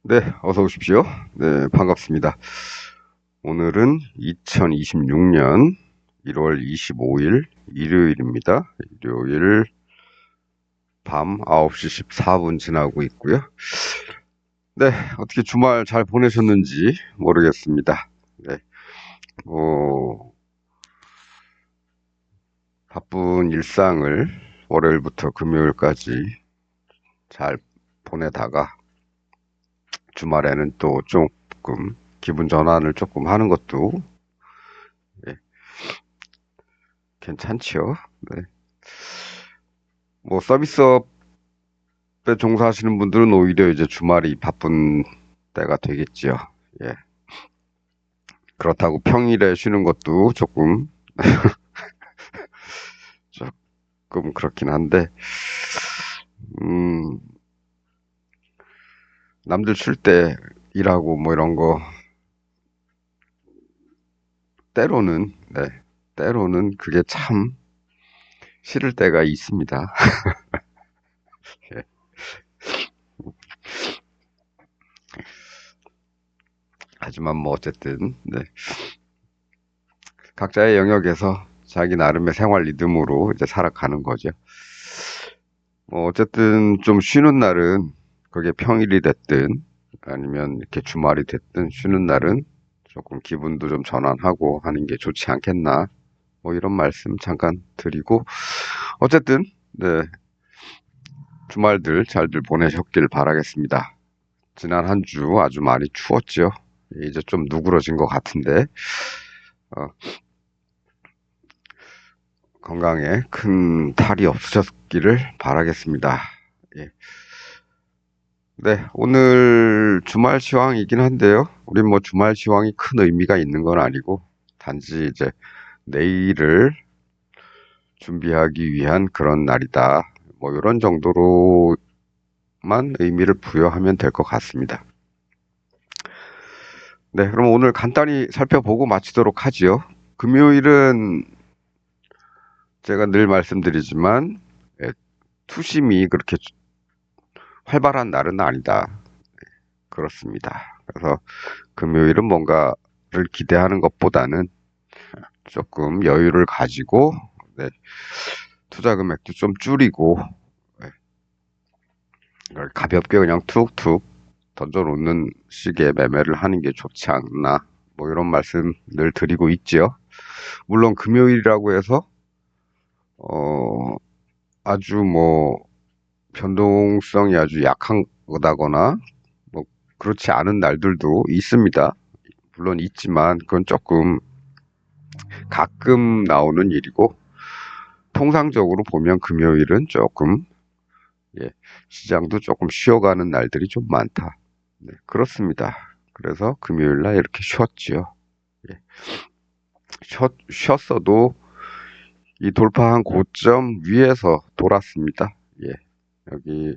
네, 어서 오십시오. 네, 반갑습니다. 오늘은 2026년 1월 25일 일요일입니다. 일요일 밤 9시 14분 지나고 있고요. 네, 어떻게 주말 잘 보내셨는지 모르겠습니다. 네, 뭐, 바쁜 일상을 월요일부터 금요일까지 잘 보내다가 주말에는 또 조금 기분 전환을 조금 하는 것도 예, 괜찮죠. 네. 뭐 서비스업에 종사하시는 분들은 오히려 이제 주말이 바쁜 때가 되겠지요. 예. 그렇다고 평일에 쉬는 것도 조금 그렇긴 한데, 음, 남들 쉴 때 일하고 뭐 이런 거, 네, 때로는 그게 참 싫을 때가 있습니다. 예. 하지만 뭐 어쨌든, 네. 각자의 영역에서 자기 나름의 생활 리듬으로 이제 살아가는 거죠. 뭐 어쨌든 좀 쉬는 날은 그게 평일이 됐든 아니면 이렇게 주말이 됐든 쉬는 날은 조금 기분도 좀 전환하고 하는 게 좋지 않겠나. 뭐 이런 말씀 잠깐 드리고 어쨌든 네, 주말들 잘들 보내셨길 바라겠습니다. 지난 한 주 아주 많이 추웠죠. 이제 좀 누그러진 것 같은데 어, 건강에 큰 탈이 없으셨기를 바라겠습니다. 예. 네, 오늘 주말 시황이긴 한데요. 우린 뭐 주말 시황이 큰 의미가 있는 건 아니고, 단지 이제 내일을 준비하기 위한 그런 날이다. 뭐 이런 정도로만 의미를 부여하면 될 것 같습니다. 네, 그럼 오늘 간단히 살펴보고 마치도록 하지요. 금요일은 제가 늘 말씀드리지만, 예, 투심이 그렇게 활발한 날은 아니다. 그렇습니다. 그래서 금요일은 뭔가를 기대하는 것보다는 조금 여유를 가지고 네, 투자 금액도 좀 줄이고 네, 가볍게 그냥 툭툭 던져놓는 식의 매매를 하는 게 좋지 않나 뭐 이런 말씀 늘 드리고 있지요. 물론 금요일이라고 해서 어, 아주 뭐 변동성이 아주 약한 거다거나 뭐 그렇지 않은 날들도 있습니다. 물론 있지만 그건 조금 가끔 나오는 일이고 통상적으로 보면 금요일은 조금 예, 시장도 조금 쉬어가는 날들이 좀 많다. 네, 그렇습니다. 그래서 금요일 날 이렇게 쉬었지요. 예, 쉬었어도 이 돌파한 고점 위에서 돌았습니다. 예, 여기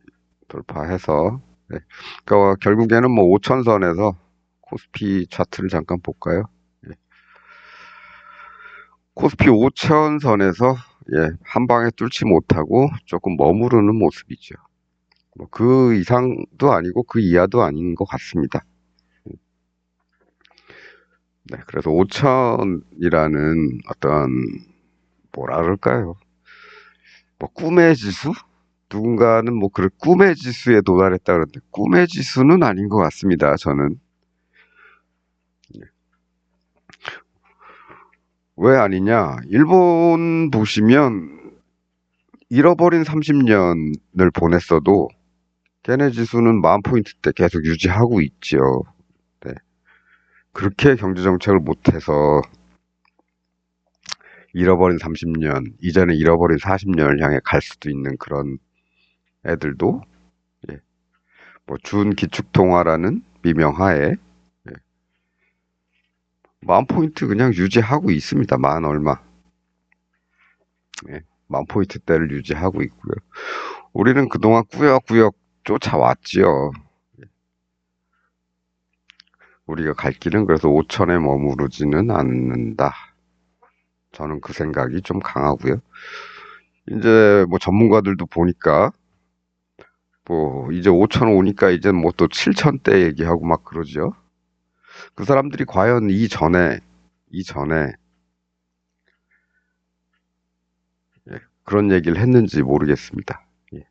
돌파해서 네, 그러니까 결국에는 뭐 5천선에서 코스피 차트를 잠깐 볼까요? 예, 코스피 5천선에서 예, 한 방에 뚫지 못하고 조금 머무르는 모습이죠. 뭐 그 이상도 아니고 그 이하도 아닌 것 같습니다. 네, 그래서 5천이라는 어떤 뭐라 그럴까요? 뭐 꿈의 지수? 누군가는 뭐 그런 꿈의 지수에 도달했다 그러는데 꿈의 지수는 아닌 것 같습니다. 저는 왜 아니냐? 일본 보시면 잃어버린 30년을 보냈어도 걔네 지수는 만 포인트 대 계속 유지하고 있죠. 네. 그렇게 경제 정책을 못해서 잃어버린 30년, 이제는 잃어버린 40년을 향해 갈 수도 있는 그런 애들도 예, 뭐 준기축통화라는 미명하에 예, 만 포인트 그냥 유지하고 있습니다. 만 얼마. 예, 만 포인트대를 유지하고 있고요. 우리는 그동안 꾸역꾸역 쫓아왔지요. 우리가 갈 길은 그래서 5천에 머무르지는 않는다. 저는 그 생각이 좀 강하고요. 이제 뭐 전문가들도 보니까 뭐 이제 5천 오니까 이제 뭐 또 7천대 얘기하고 막 그러죠. 그 사람들이 과연 이전에 예, 그런 얘기를 했는지 모르겠습니다. 예,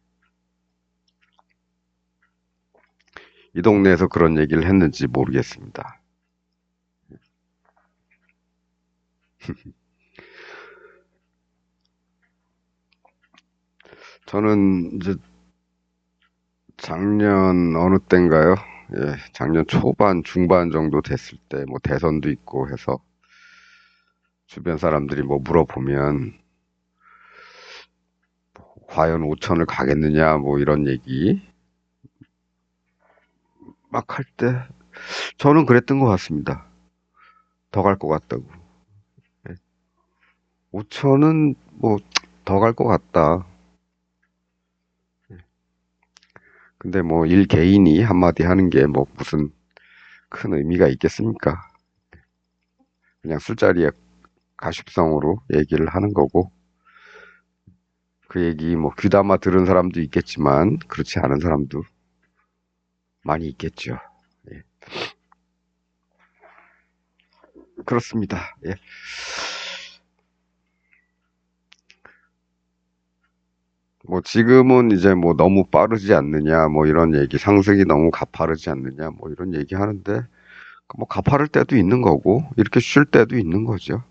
이 동네에서 그런 얘기를 했는지 모르겠습니다. 저는 이제 작년 어느 때인가요? 예, 작년 초반, 중반 정도 됐을 때 뭐 대선도 있고 해서 주변 사람들이 뭐 물어보면 과연 5천을 가겠느냐 뭐 이런 얘기 막 할 때 저는 그랬던 것 같습니다. 더 갈 것 같다고. 5천은 뭐 더 갈 것 같다. 근데 뭐 일 개인이 한마디 하는 게 뭐 무슨 큰 의미가 있겠습니까? 그냥 술자리에 가십성으로 얘기를 하는 거고 그 얘기 뭐 귀담아 들은 사람도 있겠지만 그렇지 않은 사람도 많이 있겠죠. 예, 그렇습니다. 예. 뭐 지금은 이제 뭐 너무 빠르지 않느냐 뭐 이런 얘기 상승이 너무 가파르지 않느냐 뭐 이런 얘기 하는데 뭐 가파를 때도 있는 거고 이렇게 쉴 때도 있는 거죠.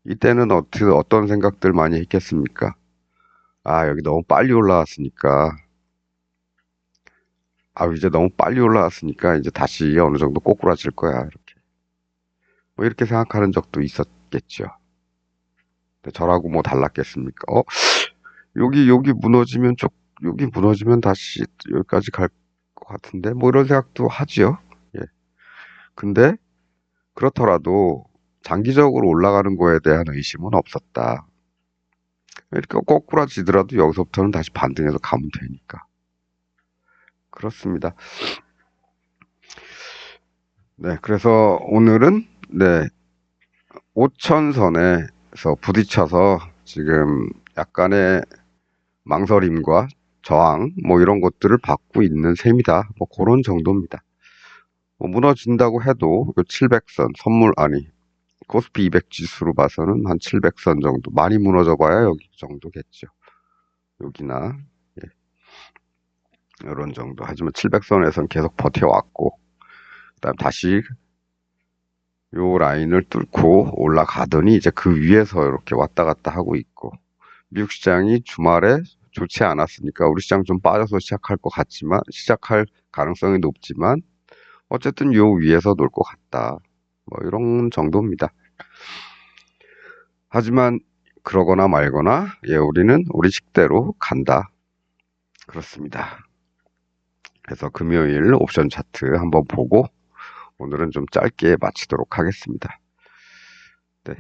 이때는 어떻게 어떤 생각들 많이 했겠습니까? 아, 여기 너무 빨리 올라왔으니까 아, 이제 너무 빨리 올라왔으니까 이제 다시 어느 정도 꼬꾸라질 거야. 이렇게. 뭐 이렇게 생각하는 적도 있었겠죠. 근데 저라고 뭐 달랐겠습니까? 여기 무너지면 여기 무너지면 다시 여기까지 갈 것 같은데 뭐 이런 생각도 하지요. 예. 근데 그렇더라도 장기적으로 올라가는 거에 대한 의심은 없었다. 이렇게 꼬꾸라지더라도 여기서부터는 다시 반등해서 가면 되니까. 그렇습니다. 네, 그래서 오늘은 네, 5천선에서 부딪혀서 지금 약간의 망설임과 저항 뭐 이런 것들을 받고 있는 셈이다. 뭐 그런 정도입니다. 뭐 무너진다고 해도 700선 선물 아니 코스피 200 지수로 봐서는 한 700선 정도 많이 무너져 봐야 여기 정도겠죠. 여기나 예, 이런 정도. 하지만 700선에선 계속 버텨왔고 그다음 다시 요 라인을 뚫고 올라가더니 이제 그 위에서 이렇게 왔다 갔다 하고 있고 미국 시장이 주말에 좋지 않았으니까 우리 시장 좀 빠져서 시작할 것 같지만 시작할 가능성이 높지만 어쨌든 요 위에서 놀 것 같다. 뭐 이런 정도입니다. 하지만 그러거나 말거나 예, 우리는 우리 식대로 간다. 그렇습니다. 그래서 금요일 옵션 차트 한번 보고 오늘은 좀 짧게 마치도록 하겠습니다. 네.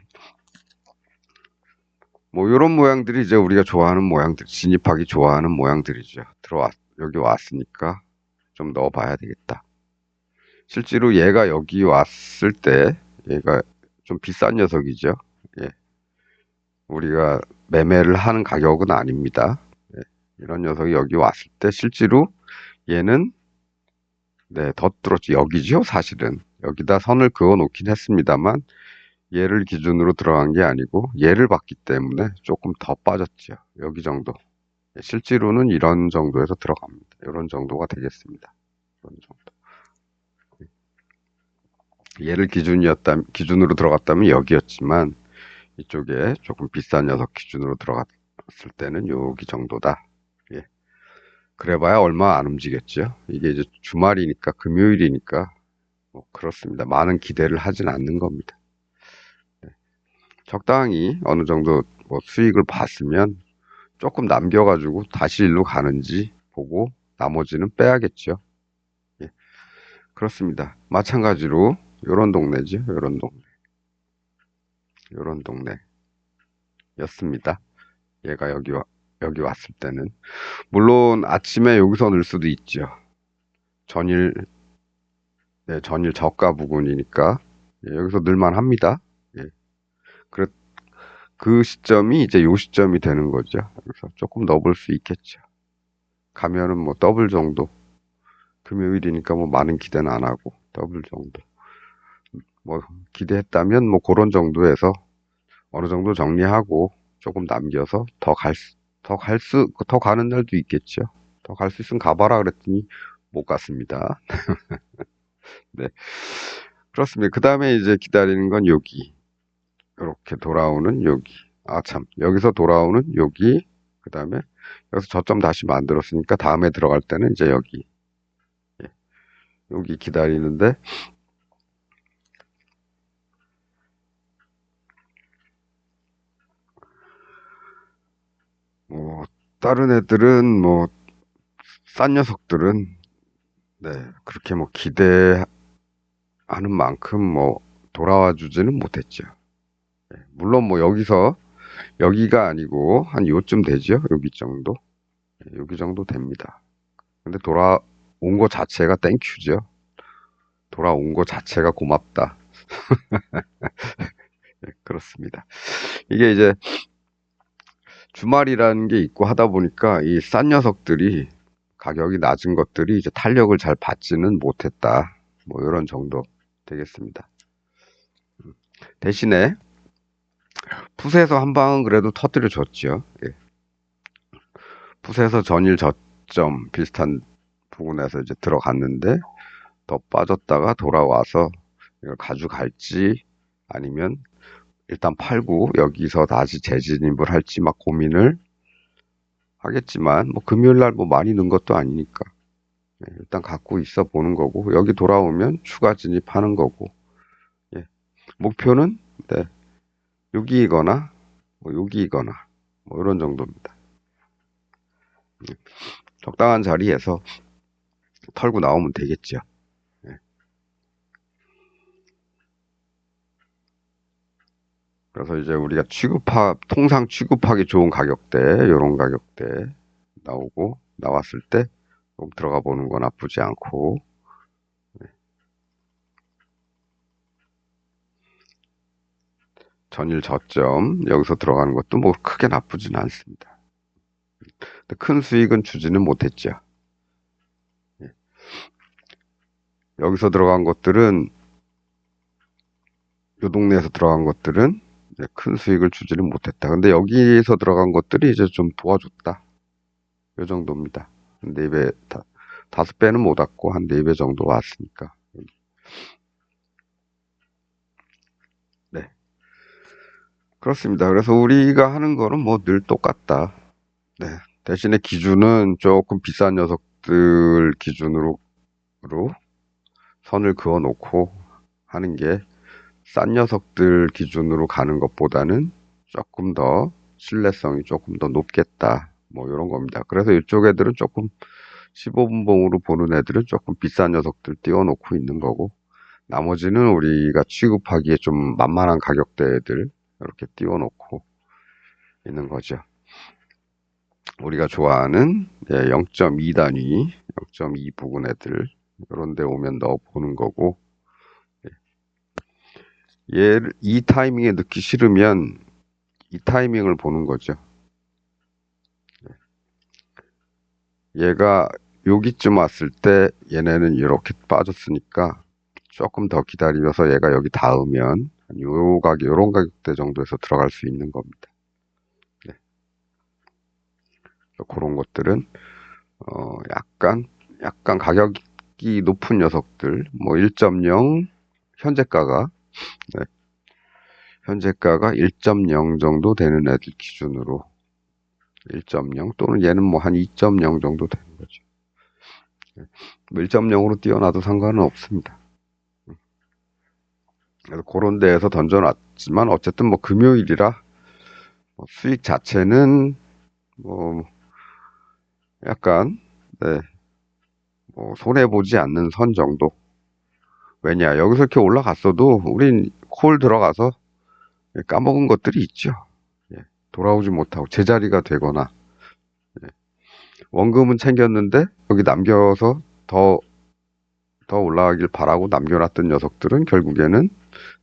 뭐 이런 모양들이 이제 우리가 좋아하는 모양들, 진입하기 좋아하는 모양들이죠. 여기 왔으니까 좀 넣어봐야 되겠다. 실제로 얘가 여기 왔을 때 얘가 좀 비싼 녀석이죠. 예, 우리가 매매를 하는 가격은 아닙니다. 예, 이런 녀석이 여기 왔을 때 실제로 얘는 네, 더 뚫었죠. 여기죠, 사실은. 여기다 선을 그어 놓긴 했습니다만 얘를 기준으로 들어간 게 아니고 얘를 봤기 때문에 조금 더 빠졌죠. 여기 정도. 예, 실제로는 이런 정도에서 들어갑니다. 이런 정도가 되겠습니다. 이런 정도. 얘를 기준으로 들어갔다면 여기였지만 이쪽에 조금 비싼 녀석 기준으로 들어갔을 때는 여기 정도다. 예. 그래봐야 얼마 안 움직였죠. 이게 이제 주말이니까 금요일이니까 뭐 그렇습니다. 많은 기대를 하진 않는 겁니다. 적당히 어느 정도 뭐 수익을 봤으면 조금 남겨가지고 다시 일로 가는지 보고 나머지는 빼야겠죠. 예. 그렇습니다. 마찬가지로 요런 동네죠. 요런 동네였습니다. 얘가 여기 왔을 때는 물론 아침에 여기서 넣을 수도 있죠. 전일 네, 전일 저가 부근이니까 예, 여기서 넣을만 합니다. 예. 그래, 그 시점이 이제 요 시점이 되는 거죠. 그래서 조금 넣어볼 수 있겠죠. 가면은 뭐 더블 정도. 금요일이니까 뭐 많은 기대는 안 하고 더블 정도. 뭐 기대했다면 뭐 그런 정도에서 어느 정도 정리하고 조금 남겨서 더 가는 날도 있겠죠. 더 갈 수 있으면 가봐라 그랬더니 못 갔습니다. 네. 그렇습니다. 그 다음에 이제 기다리는 건 여기. 이렇게 돌아오는 여기. 아, 참. 여기서 돌아오는 여기. 그 다음에 여기서 저점 다시 만들었으니까 다음에 들어갈 때는 이제 여기. 예. 여기 기다리는데, 뭐, 다른 애들은 뭐, 싼 녀석들은, 네, 그렇게 뭐 기대하는 만큼 뭐, 돌아와 주지는 못했죠. 예. 물론 뭐 여기가 아니고 한 요쯤 되죠. 여기 정도. 예, 여기 정도 됩니다. 근데 돌아온 거 자체가 땡큐죠. 돌아온 거 자체가 고맙다. 예, 그렇습니다. 이게 이제 주말이라는 게 있고 하다 보니까 이 싼 녀석들이 가격이 낮은 것들이 이제 탄력을 잘 받지는 못했다. 뭐 이런 정도 되겠습니다. 대신에 풋에서 한 방은 그래도 터뜨려 줬죠. 예. 풋에서 전일 저점 비슷한 부분에서 이제 들어갔는데 더 빠졌다가 돌아와서 이걸 가져갈지 아니면 일단 팔고 여기서 다시 재진입을 할지 막 고민을 하겠지만 뭐 금요일 날 뭐 많이 는 것도 아니니까 일단 갖고 있어 보는 거고 여기 돌아오면 추가 진입하는 거고 예. 목표는 네, 여기이거나 뭐 여기이거나 뭐 이런 정도입니다. 적당한 자리에서 털고 나오면 되겠죠. 예. 그래서 이제 우리가 통상 취급하기 좋은 가격대, 이런 가격대 나왔을 때 좀 들어가 보는 건 나쁘지 않고, 전일 저점, 여기서 들어가는 것도 뭐 크게 나쁘지는 않습니다. 근데 큰 수익은 주지는 못했죠. 예. 여기서 들어간 것들은, 요 동네에서 들어간 것들은 큰 수익을 주지는 못했다. 근데 여기서 들어간 것들이 이제 좀 도와줬다. 요 정도입니다. 4배, 5배는 못 왔고, 한 4배 정도 왔으니까. 네. 그렇습니다. 그래서 우리가 하는 거는 뭐 늘 똑같다. 네. 대신에 기준은 조금 비싼 녀석들 기준으로 선을 그어 놓고 하는 게 싼 녀석들 기준으로 가는 것보다는 조금 더 신뢰성이 조금 더 높겠다. 뭐 이런 겁니다. 그래서 이쪽 애들은 조금 15분봉으로 보는 애들은 조금 비싼 녀석들 띄워놓고 있는 거고 나머지는 우리가 취급하기에 좀 만만한 가격대 애들 이렇게 띄워놓고 있는 거죠. 우리가 좋아하는 0.2 단위, 0.2 부근 애들 이런 데 오면 넣어 보는 거고 이 타이밍에 넣기 싫으면 이 타이밍을 보는 거죠. 얘가 여기쯤 왔을 때 얘네는 이렇게 빠졌으니까 조금 더 기다리면서 얘가 여기 닿으면 요런 가격대 정도에서 들어갈 수 있는 겁니다. 네. 그런 것들은 약간 가격이 높은 녀석들 뭐 1.0 현재가가 네, 현재가가 1.0 정도 되는 애들 기준으로 1.0 또는 얘는 뭐 한 2.0 정도 되는 거죠. 1.0으로 띄어놔도 상관은 없습니다. 그래서 그런 데에서 던져놨지만 어쨌든 뭐 금요일이라 수익 자체는 뭐 약간 네, 뭐 손해보지 않는 선 정도. 왜냐 여기서 이렇게 올라갔어도 우린 콜 들어가서 까먹은 것들이 있죠. 예, 돌아오지 못하고 제자리가 되거나 예, 원금은 챙겼는데 여기 남겨서 더 올라가길 바라고 남겨놨던 녀석들은 결국에는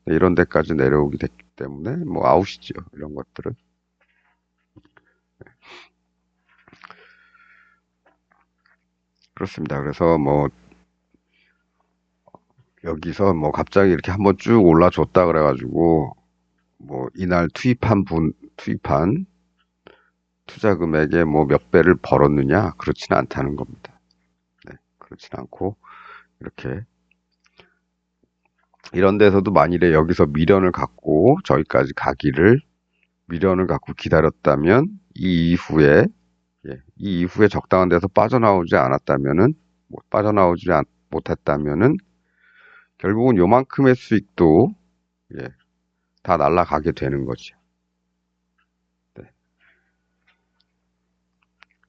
이런 데까지 내려오게 됐기 때문에 뭐 아웃이죠. 이런 것들은. 그렇습니다. 그래서 뭐 여기서 뭐 갑자기 이렇게 한번 쭉 올라줬다 그래가지고 뭐 이날 투입한 투자 금액의 뭐 몇 배를 벌었느냐? 그렇지는 않다는 겁니다. 네, 그렇지는 않고 이렇게 이런 데서도 만일에 여기서 미련을 갖고 저기까지 가기를 미련을 갖고 기다렸다면 이 이후에 적당한 데서 빠져나오지 않았다면은 못했다면은 결국은 요만큼의 수익도 예, 다 날아가게 되는 거죠. 네.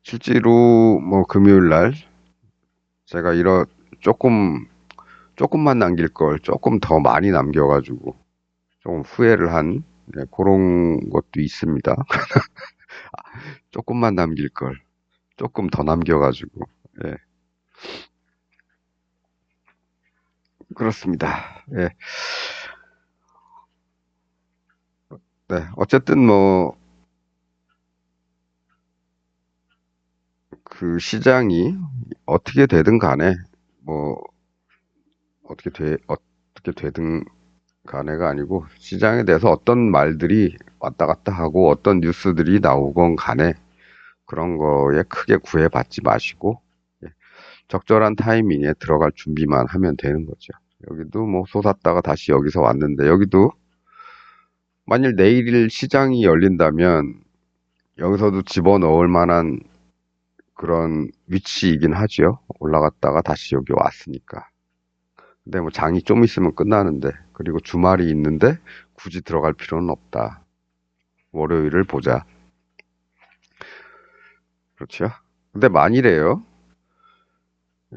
실제로 뭐 금요일 날 제가 조금만 남길 걸 조금 더 많이 남겨가지고 조금 후회를 한 그런 것도 있습니다. 조금만 남길 걸 조금 더 남겨가지고 예, 그렇습니다. 예, 네, 어쨌든 뭐 그 시장이 어떻게 되든 간에 뭐 어떻게 되든 간에가 아니고 시장에 대해서 어떤 말들이 왔다 갔다 하고 어떤 뉴스들이 나오건 간에 그런 거에 크게 구애받지 마시고 예, 적절한 타이밍에 들어갈 준비만 하면 되는 거죠. 여기도 뭐 솟았다가 다시 여기서 왔는데 여기도 만일 내일 시장이 열린다면 여기서도 집어넣을 만한 그런 위치이긴 하죠. 올라갔다가 다시 여기 왔으니까. 근데 뭐 장이 좀 있으면 끝나는데 그리고 주말이 있는데 굳이 들어갈 필요는 없다. 월요일을 보자. 그렇죠? 근데 만일에요.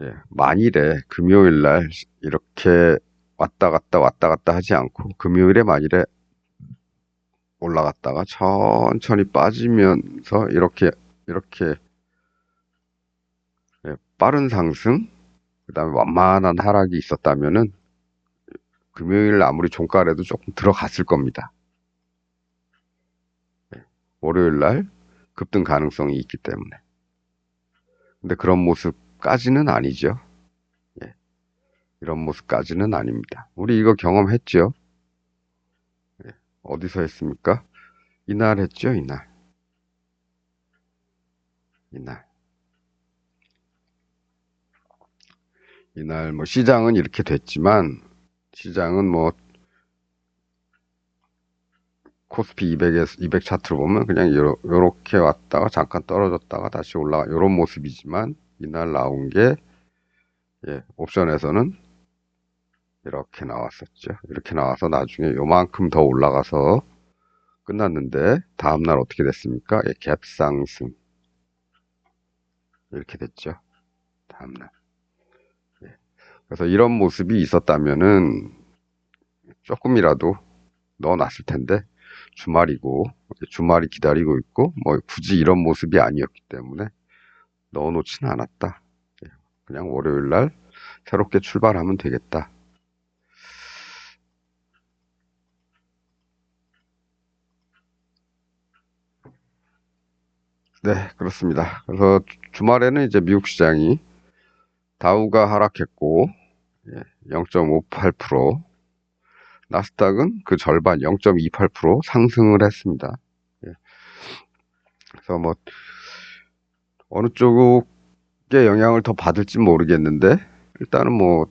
예, 만일에 금요일 날 이렇게 왔다 갔다 하지 않고 금요일에 만일에 올라갔다가 천천히 빠지면서 이렇게 예, 빠른 상승, 그다음에 완만한 하락이 있었다면은 금요일 아무리 종가래도 조금 들어갔을 겁니다. 예, 월요일 날 급등 가능성이 있기 때문에. 근데 그런 모습까지는 아니죠. 예, 이런 모습까지는 아닙니다. 우리 이거 경험했죠? 예, 어디서 했습니까? 이날 했죠, 이날. 이날. 이날 뭐 시장은 이렇게 됐지만 시장은 뭐 코스피 200에서 200 차트로 보면 그냥 요렇게 왔다가 잠깐 떨어졌다가 다시 올라가 요런 모습이지만 이날 나온 게 예, 옵션에서는 이렇게 나왔었죠. 이렇게 나와서 나중에 요만큼 더 올라가서 끝났는데 다음날 어떻게 됐습니까? 예, 갭상승 이렇게 됐죠. 다음날. 예. 그래서 이런 모습이 있었다면은 조금이라도 넣어놨을 텐데 주말이고 주말이 기다리고 있고 뭐 굳이 이런 모습이 아니었기 때문에 넣어놓지는 않았다. 예, 그냥 월요일 날 새롭게 출발하면 되겠다. 네, 그렇습니다. 그래서 주말에는 이제 미국 시장이 다우가 하락했고 0.58%, 나스닥은 그 절반 0.28% 상승을 했습니다. 예, 그래서 뭐 어느 쪽에 영향을 더 받을지 모르겠는데 일단은 뭐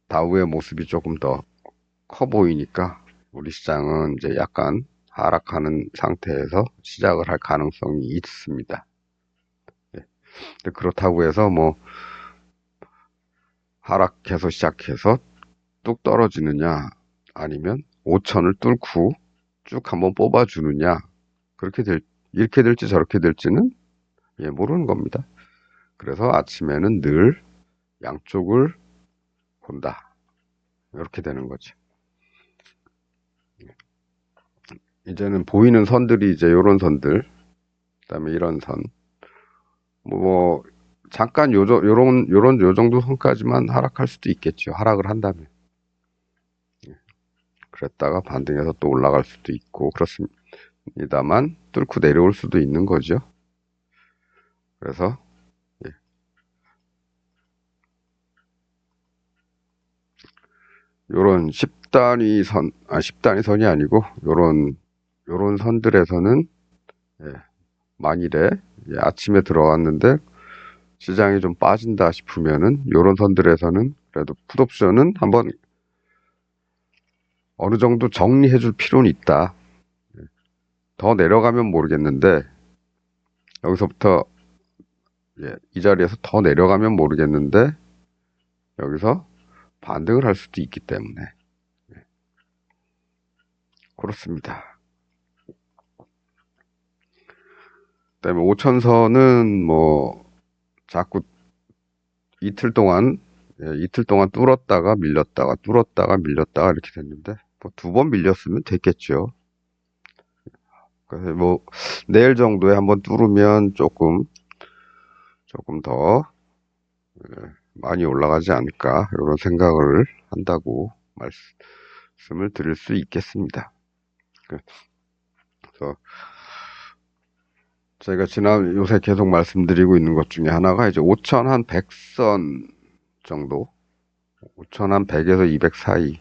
다우의 모습이 조금 더 커 보이니까 우리 시장은 이제 약간 하락하는 상태에서 시작을 할 가능성이 있습니다. 예, 근데 그렇다고 해서 뭐 하락해서 시작해서 뚝 떨어지느냐 아니면 5천을 뚫고 쭉 한번 뽑아주느냐 그렇게 이렇게 될지 저렇게 될지는 예, 모르는 겁니다. 그래서 아침에는 늘 양쪽을 본다. 이렇게 되는 거죠. 이제는 보이는 선들이 이제 요런 선들, 그다음에 이런 선, 뭐 잠깐 요런 요 정도 선까지만 하락할 수도 있겠죠. 하락을 한다면. 그랬다가 반등해서 또 올라갈 수도 있고 그렇습니다만 뚫고 내려올 수도 있는 거죠. 그래서 요런 10단위 선, 10단위 선이 아니고, 요런 선들에서는, 예, 만일에 아침에 들어왔는데 시장이 좀 빠진다 싶으면은 요런 선들에서는 그래도 풋옵션은 한번 어느 정도 정리해 줄 필요는 있다. 더 내려가면 모르겠는데 여기서부터 이 자리에서 더 내려가면 모르겠는데 여기서 반등을 할 수도 있기 때문에 그렇습니다. 그다음에 5천선은 뭐 자꾸 이틀 동안 이틀 동안 뚫었다가 밀렸다가 뚫었다가 밀렸다가 이렇게 됐는데 뭐 두 번 밀렸으면 됐겠죠. 그래서 뭐 내일 정도에 한번 뚫으면 조금 더 많이 올라가지 않을까 이런 생각을 한다고 말씀을 드릴 수 있겠습니다. 그래서 제가 요새 계속 말씀드리고 있는 것 중에 하나가 이제 5천 한 100선 정도, 5천 한 100에서 200 사이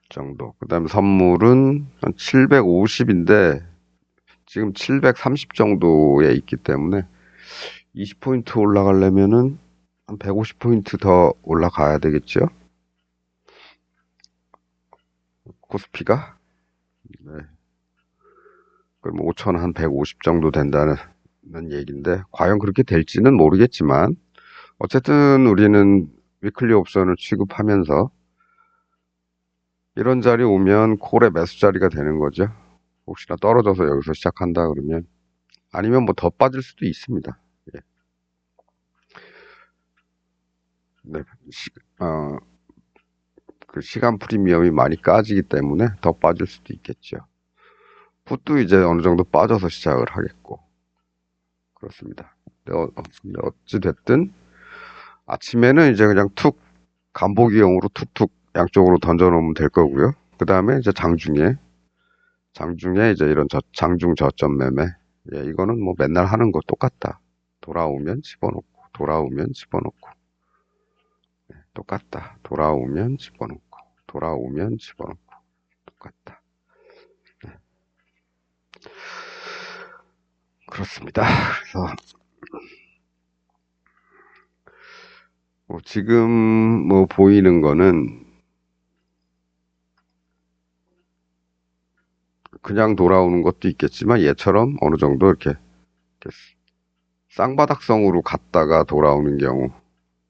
정도. 그 다음에 선물은 한 750인데 지금 730 정도에 있기 때문에 20포인트 올라가려면은 한 150포인트 더 올라가야 되겠죠? 코스피가? 네. 그럼 5천 한 150 정도 된다는 얘기인데 과연 그렇게 될지는 모르겠지만 어쨌든 우리는 위클리 옵션을 취급하면서 이런 자리 오면 콜의 매수 자리가 되는 거죠. 혹시나 떨어져서 여기서 시작한다 그러면 아니면 뭐 더 빠질 수도 있습니다. 예. 네. 그 시간 프리미엄이 많이 까지기 때문에 더 빠질 수도 있겠죠. 풋도 이제 어느 정도 빠져서 시작을 하겠고 그렇습니다. 근데 어찌 됐든 아침에는 이제 그냥 툭 간보기용으로 툭툭 양쪽으로 던져놓으면 될 거고요. 그 다음에 이제 장중에 이제 이런 장중 저점 매매. 예, 이거는 뭐 맨날 하는 거 똑같다. 돌아오면 집어넣고, 돌아오면 집어넣고. 예, 똑같다. 돌아오면 집어넣고, 돌아오면 집어넣고. 똑같다. 네, 그렇습니다. 그래서 뭐 지금 뭐 보이는 거는 그냥 돌아오는 것도 있겠지만 얘처럼 어느 정도 이렇게 쌍바닥성으로 갔다가 돌아오는 경우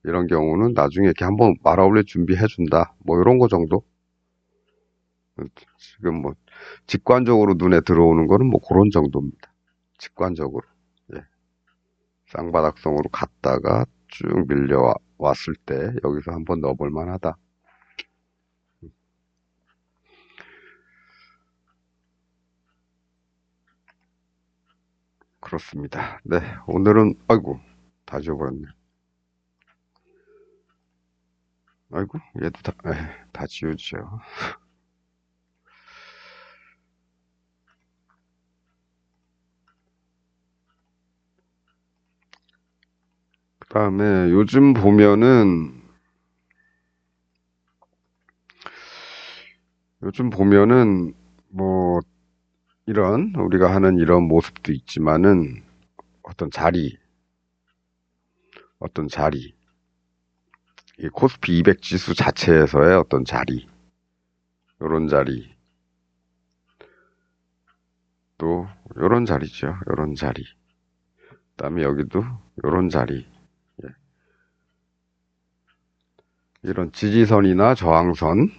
이런 경우는 나중에 이렇게 한번 말아올릴 준비해 준다 뭐 이런 거 정도 지금 뭐 직관적으로 눈에 들어오는 거는 뭐 그런 정도입니다. 직관적으로 예. 쌍바닥성으로 갔다가 쭉 밀려왔을 때 여기서 한번 넣어볼 만하다. 그렇습니다. 네, 오늘은 아이고 다 지워버렸네. 아이고 얘도 다 지우죠. 그 다음에 요즘 보면은 뭐 이런 우리가 하는 이런 모습도 있지만은 어떤 자리 이 코스피 200 지수 자체에서의 어떤 자리 요런 자리 또 요런 자리죠. 요런 자리 그다음에 여기도 요런 자리 예. 이런 지지선이나 저항선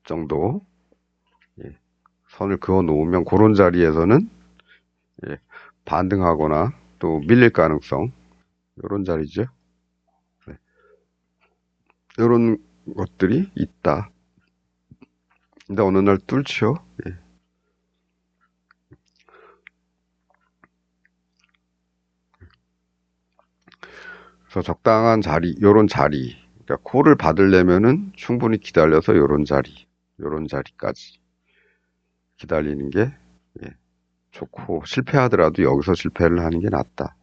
정도 예. 선을 그어 놓으면 그런 자리에서는 예. 반등하거나 또 밀릴 가능성 요런 자리죠. 네. 요런 것들이 있다. 근데 어느 날 뚫죠. 예. 그래서 적당한 자리, 요런 자리, 그러니까 콜을 받으려면은 충분히 기다려서 요런 자리까지 기다리는 게 예, 좋고 실패하더라도 여기서 실패를 하는 게 낫다.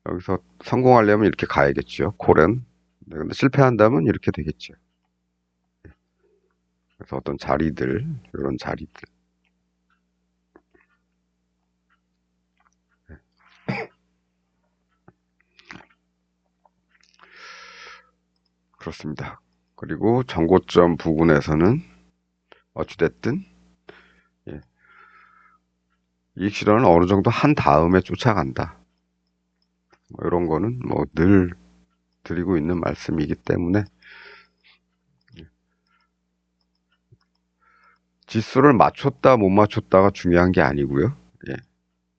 여기서 성공하려면 이렇게 가야겠죠. 콜은 네, 근데 실패한다면 이렇게 되겠죠. 그래서 어떤 자리들, 이런 자리들. 그렇습니다. 그리고 전고점 부근에서는 어찌됐든, 예, 이익 실현을 어느 정도 한 다음에 쫓아간다. 뭐 이런 거는 뭐 늘 드리고 있는 말씀이기 때문에 지수를 맞췄다 못 맞췄다가 중요한 게 아니고요. 예,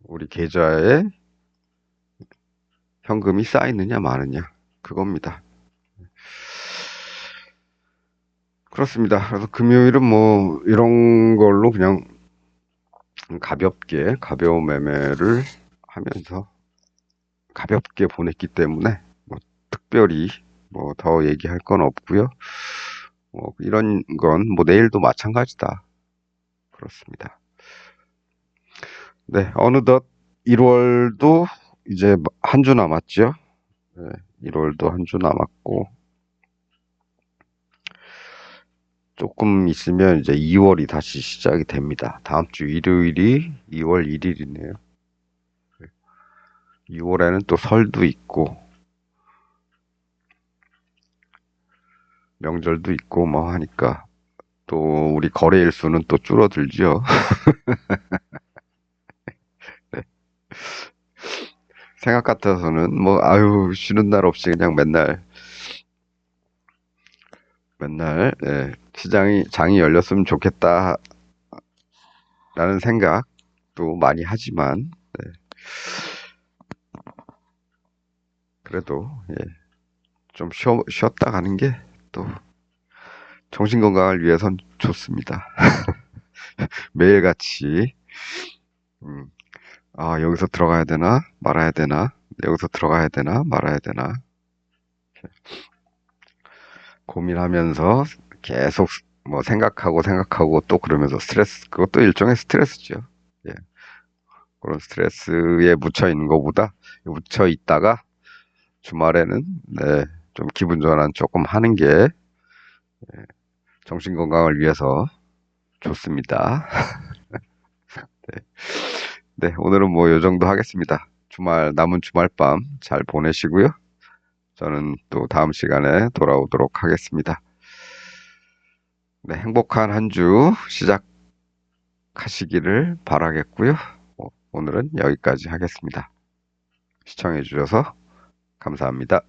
우리 계좌에 현금이 쌓이느냐 마느냐 그겁니다. 그렇습니다. 그래서 금요일은 뭐 이런 걸로 그냥 가볍게 가벼운 매매를 하면서 가볍게 보냈기 때문에 뭐 특별히 뭐 더 얘기할 건 없고요. 뭐 이런 건 뭐 내일도 마찬가지다. 그렇습니다. 네, 어느덧 1월도 이제 한 주 남았죠. 네, 1월도 한 주 남았고 조금 있으면 이제 2월이 다시 시작이 됩니다. 다음 주 일요일이 2월 1일이네요. 2월에는 또 설도 있고 명절도 있고 뭐 하니까 또 우리 거래일 수는 또 줄어들죠. 네. 생각 같아서는 뭐 아유 쉬는 날 없이 그냥 맨날 시장이 장이 열렸으면 좋겠다라는 생각도 많이 하지만 그래도 좀 쉬었다 가는 게 또 정신 건강을 위해선 좋습니다. 매일같이 음, 아 여기서 들어가야 되나 말아야 되나 여기서 들어가야 되나 말아야 되나 고민하면서 계속 뭐 생각하고 또 그러면서 스트레스 그것도 일종의 스트레스죠. 예. 그런 스트레스에 묻혀 있는 것보다 묻혀 있다가 주말에는 좀 기분 전환 조금 하는 게 정신 건강을 위해서 좋습니다. 네. 네, 오늘은 뭐 요 정도 하겠습니다. 남은 주말 밤 잘 보내시고요. 저는 또 다음 시간에 돌아오도록 하겠습니다. 네, 행복한 한 주 시작하시기를 바라겠고요. 오늘은 여기까지 하겠습니다. 시청해 주셔서 감사합니다.